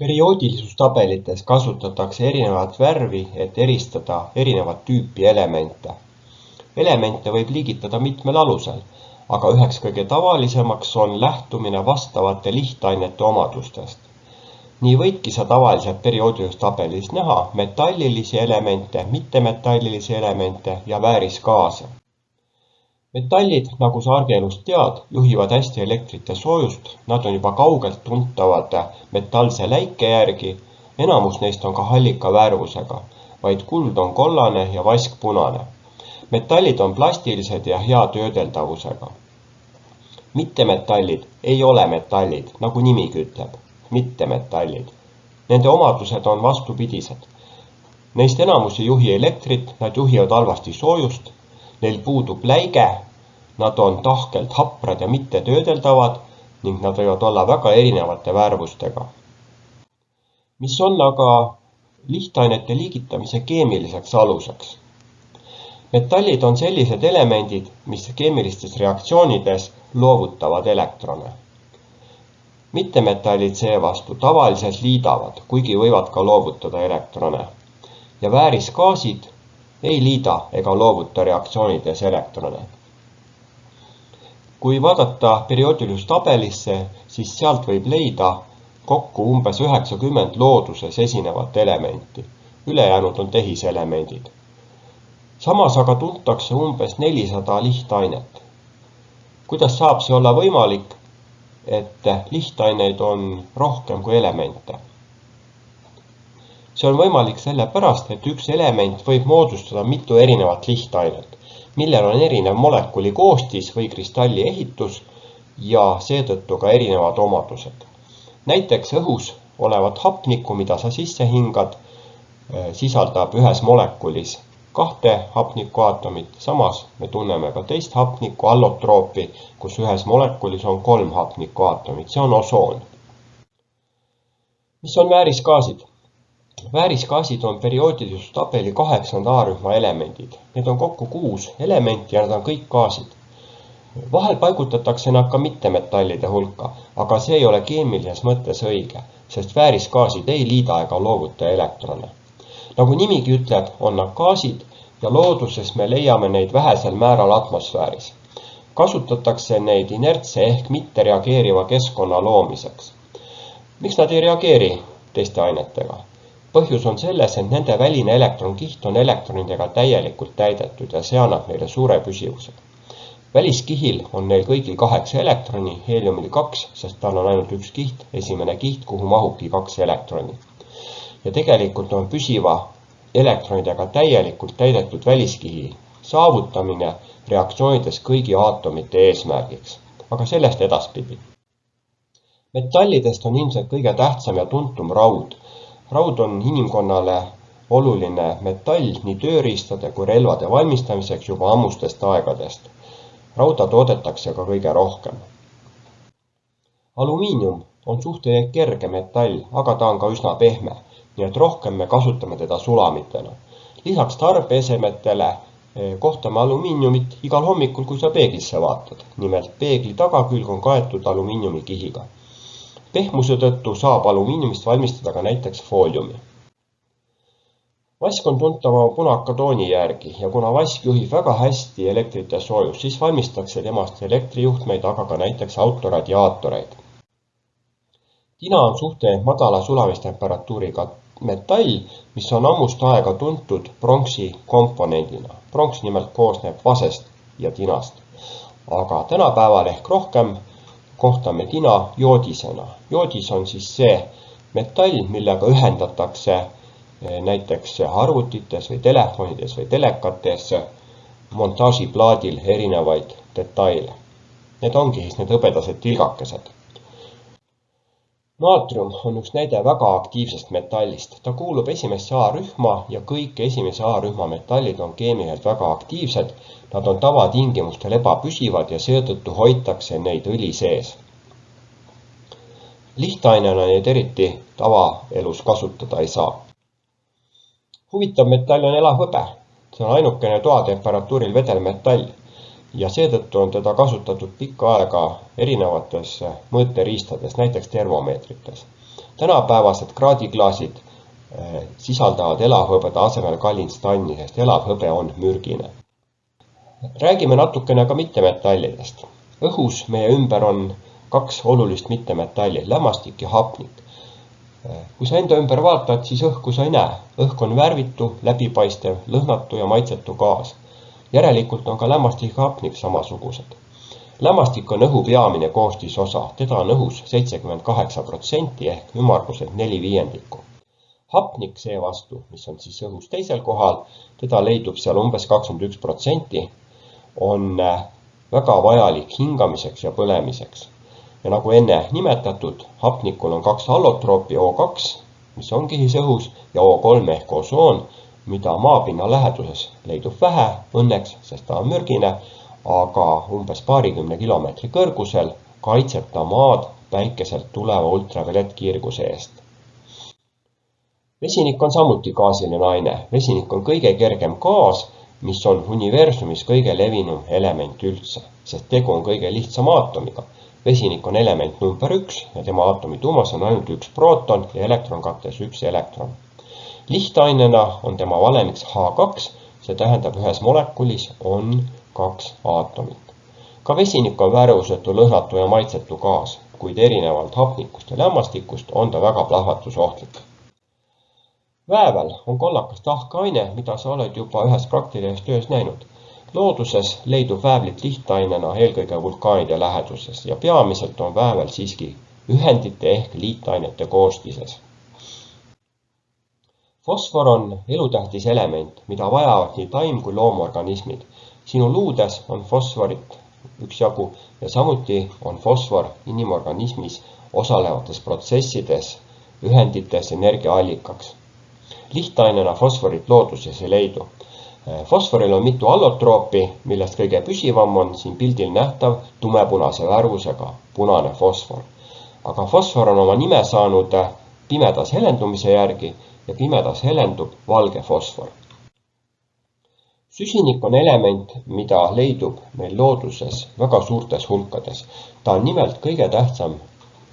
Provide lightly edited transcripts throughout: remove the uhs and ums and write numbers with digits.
Perioodilisuustabelites kasutatakse erinevat värvi, et eristada erinevat tüüpi elemente. Elemente võib liigitada mitmel alusel, aga üheks kõige tavalisemaks on lähtumine vastavate lihtainete omadustest. Nii võidki sa tavaliselt perioodilisusutabelis näha metallilisi elemente, mittemetallilisi elemente ja väärisgaase. Metallid, nagu sa argielust tead, juhivad hästi elektrit ja soojust, nad on juba kaugelt tuntavad metallse läike järgi, enamus neist on ka hallika värvusega, vaid kuld on kollane ja vask punane. Metallid on plastilised ja hea töödeldavusega. Mittemetallid ei ole metallid, nagu nimigi ütleb, mittemetallid. Nende omadused on vastupidised. Neist enamus ei juhi elektrit, nad juhivad halvasti soojust, neil puudub läige, nad on tahkelt haprad ja mitte töödeldavad ning nad võivad olla väga erinevate värvustega. Mis on aga lihtainete liigitamise keemiliseks aluseks? Metallid on sellised elemendid, mis keemilistes reaktsioonides loovutavad elektrone. Mittemetallid seevastu tavaliselt liidavad, kuigi võivad ka loovutada elektrone. Ja väärisgaasid ei liida ega loovuta reaktsioonides elektrone. Kui vaadata perioodilisuustabelisse, siis sealt võib leida kokku umbes 90 looduses esinevat elementi. Ülejäänud on tehiselemendid. Samas aga tuntakse umbes 400 lihtainet. Kuidas saab see olla võimalik, et lihtaineid on rohkem kui elemente? See on võimalik sellepärast, et üks element võib moodustada mitu erinevat lihtainet, millel on erinev molekuli koostis või kristalli ehitus ja seetõttu ka erinevad omadused. Näiteks õhus olevat hapnikku, mida sa sisse hingad, sisaldab ühes molekulis 2 hapnikuaatomit, samas me tunneme ka teist hapnikku, allotroopi, kus ühes molekulis on 3 hapnikuaatomit, see on osoon. Mis on väärisgaasid? Väärisgaasid on perioodilisuustabeli 8. A-rühma elemendid. Need on kokku 6 elementi ja nad on kõik gaasid. Vahel paigutatakse nad ka mittemetallide hulka, aga see ei ole keemilises mõttes õige, sest väärisgaasid ei liida ega loovuta elektrone. Nagu nimigi ütleb, on nad gaasid ja looduses me leiame neid vähesel määral atmosfääris. Kasutatakse neid inertse ehk mitte reageeriva keskkonna loomiseks. Miks nad ei reageeri teiste ainetega? Põhjus on selles, et nende väline elektronkiht on elektronidega täielikult täidetud ja see annab neile suure püsivuse. Väliskihil on neil kõigil 8 elektroni, heeliumil 2, sest tal on ainult üks kiht, esimene kiht, kuhu mahubki 2 elektroni. Ja tegelikult on püsiva elektronidega täielikult täidetud väliskihi saavutamine reaktsioonides kõigi aatomite eesmärgiks, aga sellest edaspidi. Metallidest on ilmselt kõige tähtsam ja tuntum raud. Raud on inimkonnale oluline metall nii tööriistade kui relvade valmistamiseks juba ammustest aegadest. Rauda toodetakse ka kõige rohkem. Alumiinium on suhteliselt kerge metall, aga ta on ka üsna pehme, nii et rohkem me kasutame teda sulamitena. Lisaks tarbeesemetele kohtame alumiiniumit igal hommikul, kui sa peeglisse vaatad. Nimelt peegli tagakülg on kaetud alumiiniumikihiga. Pehmuse tõttu saab alumiiniumist valmistada ka näiteks fooliumi. Vask on tuntava punaka tooni järgi ja kuna vask juhib väga hästi elektrit ja soojust, siis valmistatakse temast elektrijuhtmeid, aga ka näiteks autoradiaatoreid. Tina on suhteliselt madala sulamistemperatuuriga metall, mis on ammust aega tuntud pronksi komponendina. Pronks nimelt koosneb vasest ja tinast, aga tänapäeval ehk rohkem kohtame tina joodisena. Joodis on siis see metall, millega ühendatakse näiteks arvutites või telefonides või telekates montaažiplaadil erinevaid detaile. Need ongi siis need hõbedased tilgakesed. Naatrium on üks näide väga aktiivsest metallist. Ta kuulub esimesse A-rühma ja kõik esimese A-rühma metallid on keemiliselt väga aktiivsed. Nad on tavatingimustel ebapüsivad ja seetõttu hoitakse neid õli sees. Lihtainena neid eriti tavaelus kasutada ei saa. Huvitav metall on elav hõbe. See on ainukene toatemperatuuril vedelmetall ja seetõttu on teda kasutatud pikka aega erinevates mõõteriistades, näiteks termomeetrites. Tänapäevased kraadiklaasid sisaldavad elavhõbeda asemel kallinstanni, sest elavhõbe on mürgine. Räägime natukene ka mittemetallidest. Õhus meie ümber on 2 olulist mittemetalli, lämmastik ja hapnik. Kui sa enda ümber vaatad, siis õhku sa ei näe. Õhk on värvitu, läbipaistev, lõhnatu ja maitsetu gaas. Järelikult on ka lämmastik ja hapnik samasugused. Lämmastik on õhu peamine koostisosa, teda on õhus 78% ehk ümmarguselt 4/5. Hapnik seevastu, mis on siis õhus teisel kohal, teda leidub seal umbes 21%, on väga vajalik hingamiseks ja põlemiseks. Ja nagu enne nimetatud, hapnikul on 2 allotroopi, O2, mis on kihis õhus, ja O3 ehk osoon, mida maapinna läheduses leidub vähe, õnneks, sest ta on mürgine, aga umbes paarikümne kilomeetri kõrgusel kaitseb ta maad päikeselt tuleva ultraviolettkiirguse eest. Vesinik on samuti gaasiline aine. Vesinik on kõige kergem gaas, mis on universumis kõige levinum element üldse, sest tegu on kõige lihtsama aatomiga. Vesinik on element number 1 ja tema aatomituumas on ainult 1 prooton ja elektronkattes 1 elektron. Lihtainena on tema valemiks H2, see tähendab ühes molekulis on 2 aatomit. Ka vesinik on värvusetu, lõhnatu ja maitsetu gaas, kuid erinevalt hapnikust ja lämmastikust on ta väga plahvatusohtlik. Väävel on kollakas tahkeaine, mida sa oled juba ühes praktilises töös näinud. Looduses leidub väävlit lihtainena eelkõige vulkaanide läheduses ja peamiselt on väävel siiski ühendite ehk liitainete koostises. Fosfor on elutähtis element, mida vajavad nii taim kui loomorganismid. Sinu luudes on fosforit üksjagu ja samuti on fosfor inimorganismis osalevates protsessides ühendites energiaallikaks. Lihtainena fosforit looduses ei leidu. Fosforil on mitu allotroopi, millest kõige püsivam on siin pildil nähtav tumepunase värvusega punane fosfor. Aga fosfor on oma nime saanud pimedas helendumise järgi ja pimedas helendub valge fosfor. Süsinik on element, mida leidub meil looduses väga suurtes hulkades. Ta on nimelt kõige tähtsam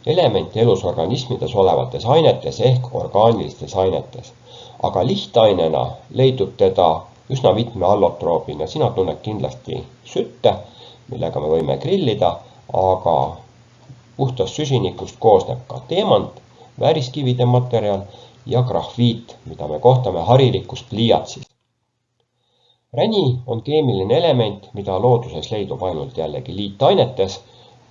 element elusorganismides olevates ainetes ehk orgaanilistes ainetes. Aga lihtainena leidub teda üsna mitme allotroopina. Sina tunned kindlasti sütte, millega me võime grillida, aga puhtast süsinikust koosneb ka teemant, vääriskivide materjal ja grahviit, mida me kohtame harilikust pliiatsis. Räni on keemiline element, mida looduses leidub ainult jällegi liitainetes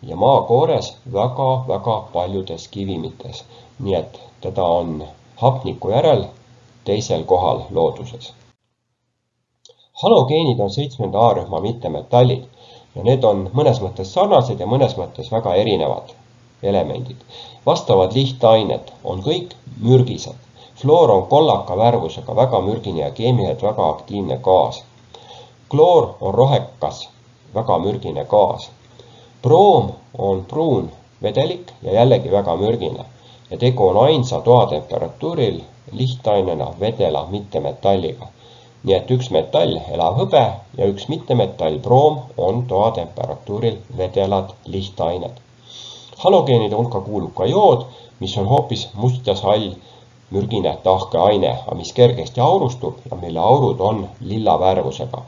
ja maakoores väga paljudes kivimites. Nii et teda on hapniku järel teisel kohal looduses. Halogeenid on 7. A-rühma mittemetallid ja need on mõnes mõttes sarnased ja mõnes mõttes väga erinevad elemendid. Vastavad lihtained on kõik mürgised. Fluor on kollaka värvusega väga mürgine ja keemiliselt väga aktiivne gaas. Kloor on rohekas, väga mürgine gaas. Broom on pruun vedelik ja jällegi väga mürgine ja tegu on ainsa toatemperatuuril lihtainena vedela mittemetalliga. Nii et üks metall, elavhõbe ja üks mittemetall, broom, on toatemperatuuril vedelad lihtained. Halogeenide hulka kuulub ka jood, mis on hoopis must ja sall mürgine tahkeaine, mis kergesti aurustub ja mille aurud on lilla värvusega.